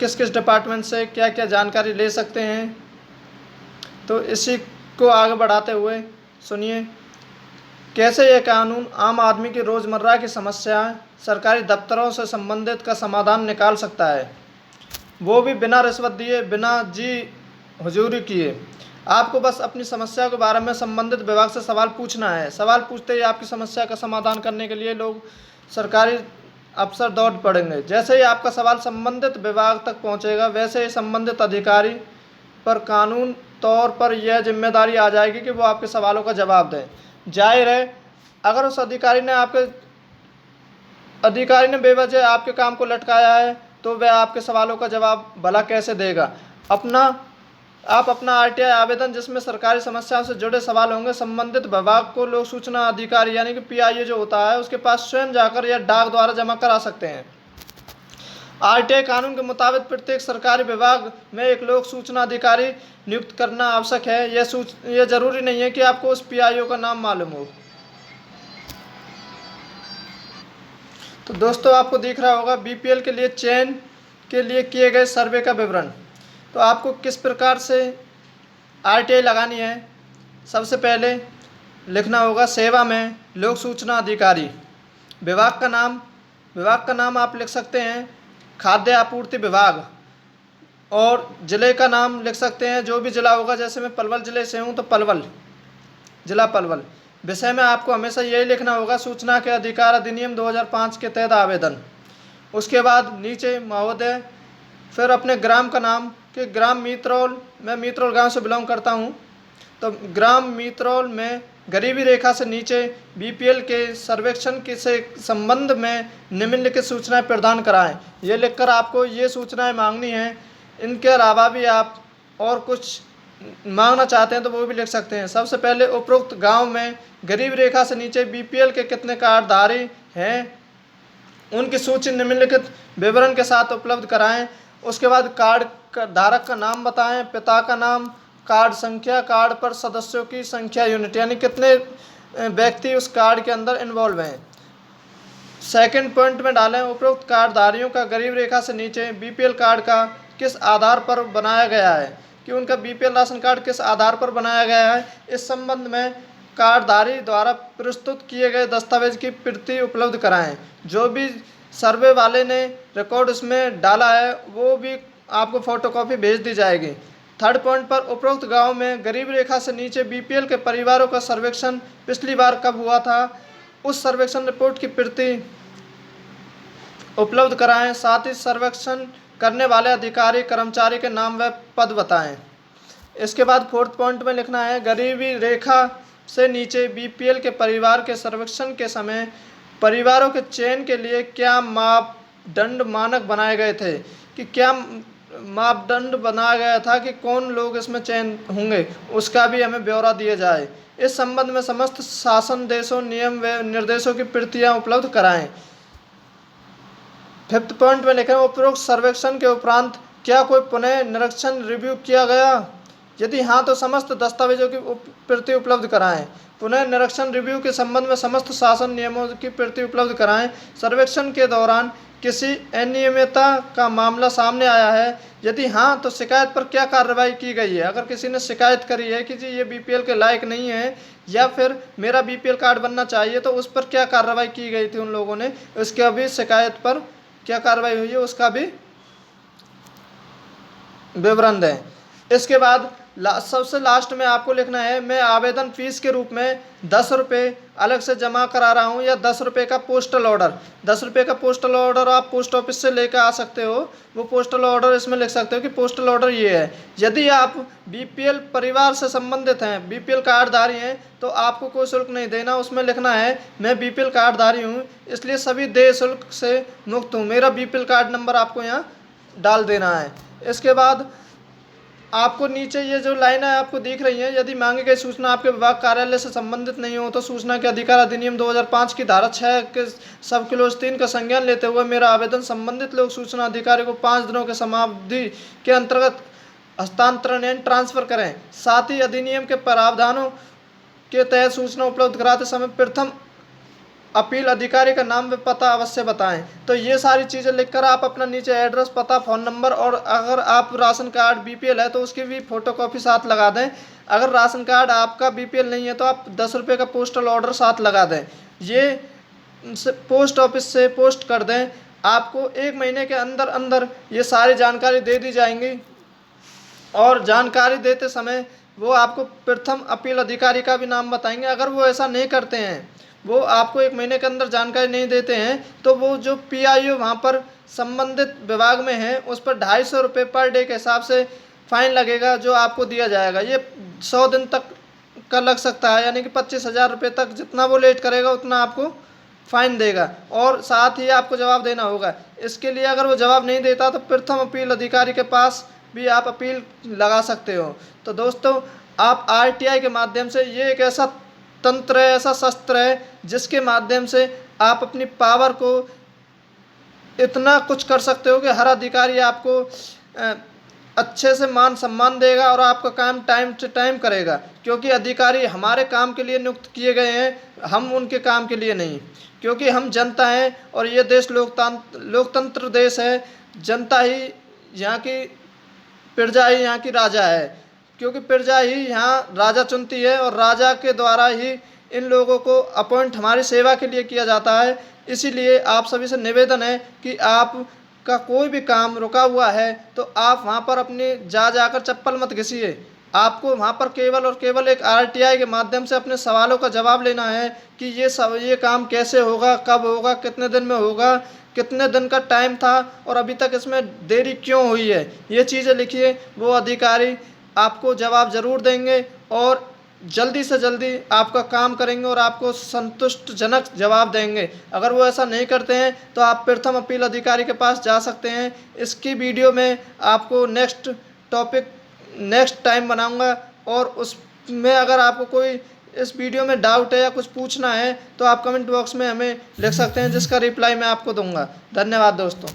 किस किस डिपार्टमेंट से क्या क्या जानकारी ले सकते हैं। तो इसी को आगे बढ़ाते हुए सुनिए, कैसे यह कानून आम आदमी की रोज़मर्रा की समस्याएं सरकारी दफ्तरों से संबंधित का समाधान निकाल सकता है, वो भी बिना रिश्वत दिए, बिना जी हुजूरी किए। आपको बस अपनी समस्या के बारे में संबंधित विभाग से सवाल पूछना है। सवाल पूछते ही आपकी समस्या का समाधान करने के लिए लोग सरकारी अफसर दौड़ पड़ेंगे। जैसे ही आपका सवाल संबंधित विभाग तक पहुंचेगा, वैसे ही संबंधित अधिकारी पर कानून तौर पर यह जिम्मेदारी आ जाएगी कि वो आपके सवालों का जवाब दें। जाहिर है, अगर उस अधिकारी ने बेवजह आपके काम को लटकाया है, तो वह आपके सवालों का जवाब भला कैसे देगा। आप अपना आरटीआई आवेदन, जिसमें सरकारी समस्याओं से जुड़े सवाल होंगे, संबंधित विभाग को लोक सूचना अधिकारी यानी कि पीआईओ जो होता है, उसके पास स्वयं जाकर या डाक द्वारा जमा करा सकते हैं। आरटीआई कानून के मुताबिक प्रत्येक सरकारी विभाग में एक लोक सूचना अधिकारी नियुक्त करना आवश्यक है। यह जरूरी नहीं है कि आपको उस पीआईओ का नाम मालूम हो। तो दोस्तों, आपको दिख रहा होगा बीपीएल के लिए चयन के लिए किए गए सर्वे का विवरण। तो आपको किस प्रकार से आरटीआई लगानी है, सबसे पहले लिखना होगा सेवा में लोक सूचना अधिकारी। विभाग का नाम आप लिख सकते हैं खाद्य आपूर्ति विभाग, और ज़िले का नाम लिख सकते हैं जो भी ज़िला होगा। जैसे मैं पलवल ज़िले से हूँ तो पलवल, जिला पलवल। विषय में आपको हमेशा यही लिखना होगा सूचना के अधिकार अधिनियम 2005 के तहत आवेदन। उसके बाद नीचे महोदय, फिर अपने ग्राम का नाम कि ग्राम मीतरौल, मैं मीतरौल गांव से बिलोंग करता हूं, तो ग्राम मीतरौल में गरीबी रेखा से नीचे बीपीएल के सर्वेक्षण के से संबंध में निम्नलिखित सूचनाएं प्रदान कराएं। ये लिखकर आपको ये सूचनाएं मांगनी हैं। इनके अलावा भी आप और कुछ मांगना चाहते हैं तो वो भी लिख सकते हैं। सबसे पहले उपरोक्त गांव में गरीब रेखा से नीचे बीपीएल के कितने कार्डधारी हैं, उनकी सूची निम्नलिखित विवरण के साथ उपलब्ध कराएं। उसके बाद कार्ड धारक का नाम बताएं, पिता का नाम, कार्ड संख्या, कार्ड पर सदस्यों की संख्या यूनिट, यानी कितने व्यक्ति उस कार्ड के अंदर इन्वॉल्व हैं। सेकंड पॉइंट में डालें उपरोक्त कार्डधारियों का गरीब रेखा से नीचे बीपीएल कार्ड का किस आधार पर बनाया गया है, कि उनका बीपीएल राशन कार्ड किस आधार पर बनाया गया है। इस संबंध में कार्डधारी द्वारा प्रस्तुत किए गए दस्तावेज की प्रति उपलब्ध कराएं। जो भी सर्वे वाले ने रिकॉर्ड इसमें डाला है वो भी आपको फोटोकॉपी भेज दी जाएगी। थर्ड पॉइंट पर उपरोक्त गांव में गरीब रेखा से नीचे बीपीएल के परिवारों का सर्वेक्षण पिछली बार कब हुआ था, उस सर्वेक्षण रिपोर्ट की प्रति उपलब्ध कराएं। साथ ही सर्वेक्षण करने वाले अधिकारी कर्मचारी के नाम व पद बताएं। इसके बाद फोर्थ पॉइंट में लिखना है गरीबी रेखा से नीचे बीपीएल के परिवार के सर्वेक्षण के समय परिवारों के चयन के लिए क्या मापदंड मानक बनाए गए थे, कि क्या मापदंड बनाया गया था कि कौन लोग इसमें चयन होंगे, उसका भी हमें ब्यौरा दिया जाए। इस संबंध में समस्त शासन देशों नियम व निर्देशों की प्रतियां उपलब्ध कराएं। फिफ्थ पॉइंट में लिखें उपरोक्त सर्वेक्षण के उपरांत क्या कोई पुनः निरीक्षण रिव्यू किया गया, यदि हाँ तो समस्त दस्तावेजों की प्रति उपलब्ध कराएं। पुनः निरीक्षण रिव्यू के संबंध में समस्त शासन नियमों की प्रति उपलब्ध कराएं। सर्वेक्षण के दौरान किसी अनियमितता का मामला सामने आया है, यदि हाँ तो शिकायत पर क्या कार्रवाई की गई है। अगर किसी ने शिकायत करी है कि जी ये बीपीएल के लायक नहीं है या फिर मेरा बीपीएल कार्ड बनना चाहिए, तो उस पर क्या कार्रवाई की गई थी उन लोगों ने, उसका भी शिकायत पर क्या कार्रवाई हुई है उसका भी विवरण दें। इसके बाद सबसे लास्ट में आपको लिखना है मैं आवेदन फीस के रूप में 10 रुपये अलग से जमा करा रहा हूँ, या 10 रुपये का पोस्टल ऑर्डर। 10 रुपये का पोस्टल ऑर्डर आप पोस्ट ऑफिस से लेकर आ सकते हो। वो पोस्टल ऑर्डर इसमें लिख सकते हो कि पोस्टल ऑर्डर ये है। यदि आप बीपीएल परिवार से संबंधित हैं, बीपीएल कार्डधारी हैं, तो आपको कोई शुल्क नहीं देना। उसमें लिखना है मैं बीपीएल कार्डधारी हूँ, इसलिए सभी देय शुल्क से मुक्त हूँ। मेरा बीपीएल कार्ड नंबर आपको यहाँ डाल देना है। इसके बाद आपको नीचे ये जो लाइन है आपको दिख रही है, यदि मांगी गई सूचना आपके विभाग कार्यालय से संबंधित नहीं हो तो सूचना के अधिकार अधिनियम 2005 की धारा 6 के सब क्लोज 3 का संज्ञान लेते हुए मेरा आवेदन संबंधित लोक सूचना अधिकारी को 5 दिनों के समावधि के अंतर्गत हस्तांतरण एंड ट्रांसफर करें। साथ ही अधिनियम के प्रावधानों के तहत सूचना उपलब्ध कराते समय प्रथम अपील अधिकारी का नाम व पता अवश्य बताएं। तो ये सारी चीज़ें लिखकर आप अपना नीचे एड्रेस, पता, फ़ोन नंबर और अगर आप राशन कार्ड बीपीएल है तो उसकी भी फ़ोटोकॉपी साथ लगा दें। अगर राशन कार्ड आपका बीपीएल नहीं है तो आप 10 रुपये का पोस्टल ऑर्डर साथ लगा दें। ये पोस्ट ऑफिस से पोस्ट कर दें। आपको 1 महीने के अंदर अंदर ये सारी जानकारी दे दी जाएंगी और जानकारी देते समय वो आपको प्रथम अपील अधिकारी का भी नाम बताएंगे। अगर वो ऐसा नहीं करते हैं, वो आपको 1 महीने के अंदर जानकारी नहीं देते हैं, तो वो जो पीआईओ वहाँ पर संबंधित विभाग में है उस पर 250 रुपये पर डे के हिसाब से फाइन लगेगा जो आपको दिया जाएगा। ये 100 दिन तक का लग सकता है, यानी कि 25,000 रुपये तक। जितना वो लेट करेगा उतना आपको फाइन देगा और साथ ही आपको जवाब देना होगा। इसके लिए अगर वो जवाब नहीं देता तो प्रथम अपील अधिकारी के पास भी आप अपील लगा सकते हो। तो दोस्तों, आप आरटीआई के माध्यम से, ये एक ऐसा तंत्र है, ऐसा शस्त्र है जिसके माध्यम से आप अपनी पावर को इतना कुछ कर सकते हो कि हर अधिकारी आपको अच्छे से मान सम्मान देगा और आपका काम टाइम टू टाइम करेगा, क्योंकि अधिकारी हमारे काम के लिए नियुक्त किए गए हैं, हम उनके काम के लिए नहीं। क्योंकि हम जनता हैं और ये देश लोकतंत्र देश है। जनता ही यहाँ की, प्रजा ही यहाँ की राजा है, क्योंकि प्रजा ही यहाँ राजा चुनती है और राजा के द्वारा ही इन लोगों को अपॉइंट हमारी सेवा के लिए किया जाता है। इसीलिए आप सभी से निवेदन है कि आपका कोई भी काम रुका हुआ है तो आप वहाँ पर अपनी जाकर चप्पल मत घिसिए। आपको वहाँ पर केवल और केवल एक आरटीआई के माध्यम से अपने सवालों का जवाब लेना है कि ये काम कैसे होगा, कब होगा, कितने दिन में होगा, कितने दिन का टाइम था और अभी तक इसमें देरी क्यों हुई है। ये चीज़ें लिखिए, वो अधिकारी आपको जवाब ज़रूर देंगे और जल्दी से जल्दी आपका काम करेंगे और आपको संतुष्टजनक जवाब देंगे। अगर वो ऐसा नहीं करते हैं तो आप प्रथम अपील अधिकारी के पास जा सकते हैं। इसकी वीडियो में आपको नेक्स्ट टाइम बनाऊंगा और उसमें अगर आपको कोई इस वीडियो में डाउट है या कुछ पूछना है तो आप कमेंट बॉक्स में हमें लिख सकते हैं, जिसका रिप्लाई मैं आपको दूंगा। धन्यवाद दोस्तों।